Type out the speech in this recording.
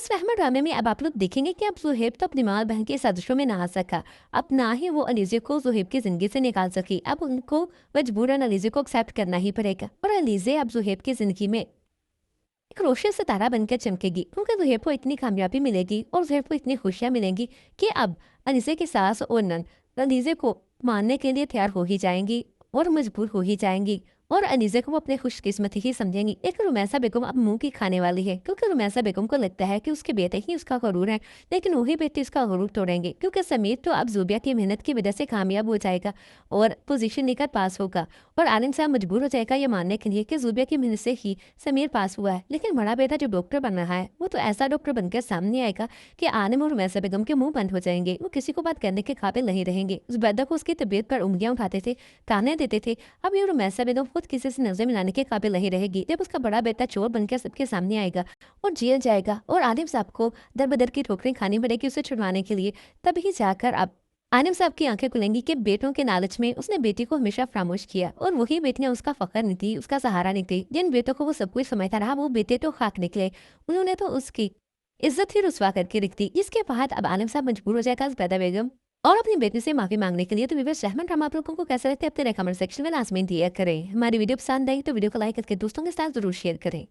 इस वहम ड्रामे में अब आप लोग देखेंगे कि अब ज़ुहैब तो अपनी माँ बहन के साजिशों में ना आ सका। अब ना ही वो अलीज़ा को ज़ुहैब की ज़िंदगी से निकाल सकी। अब उनको मजबूरन अलीज़ा को एक्सेप्ट करना ही पड़ेगा और अलीज़ा अब ज़ुहैब की ज़िंदगी में एक रोशन सितारा बनकर चमकेगी, क्योंकि ज़ुहैब को इतनी कामयाबी मिलेगी और ज़ुहैब को इतनी खुशियाँ मिलेंगी कि अब अलीज़ा की सास और नंद अलीज़ा को मानने के लिए तैयार हो ही जाएंगी और मजबूर हो ही जाएंगी और अलीज़ा को वो अपने खुशकिस्मती ही समझेंगी। एक रुमैसा बेगम अब मुंह की खाने वाली है, क्योंकि रुमैसा बेगम को लगता है कि उसके बेटे ही उसका गरूर है, लेकिन वही बेटे उसका गरूर तोड़ेंगे, क्योंकि समीर तो अब ज़ूबिया की मेहनत की वजह से कामयाब हो जाएगा और पोजीशन लेकर पास होगा। और आलिम साहब मजबूर हो जाएगा ये मानने के लिए कि ज़ूबिया की मेहनत से ही समीर पास हुआ है। लेकिन बड़ा बेटा जो डॉक्टर बन रहा है वो तो ऐसा डॉक्टर बनकर सामने आएगा कि आलिम और रुमैसा बेगम के मुंह बंद हो जाएंगे, वो किसी को बात करने के काबिल नहीं रहेंगे। जुबैदा को उसकी तबीयत पर उंगलियां उठाते थे, ताने देते थे। अब ये रुमैसा बेगम खुद किसी से नजर मिलाने के काबिल नहीं रहेगी जब उसका बड़ा बेटा चोर बनकर सबके सामने आएगा और जेल जाएगा और आलिम साहब को दर बदर की ठोकरें खानी पड़ेगी उसे छुड़वाने के लिए। तभी जाकर अब आनिम साहब की आंखें खुलेंगी कि बेटों के लालच में उसने बेटी को हमेशा खामोश किया और वही बेटियां उसका फखर नहीं थी, उसका सहारा नहीं थी। जिन बेटों को वो सब कुछ समझता रहा वो बेटे तो खाक निकले, उन्होंने तो उसकी इज्जत ही रुसवा करके रख दी। इसके बाद अब आलिम साहब मजबूर हो जाएगा जुबैदा बेगम और अपनी बेटी से माफी मांगने के लिए। तो व्यूअर्स, रहमान ड्रामा आप लोगों को कैसा लगता है अपने कमेंट सेक्शन में लाजमी दिया करें। हमारी वीडियो पसंद आई तो वीडियो को लाइक करके दोस्तों के साथ जरूर शेयर करें।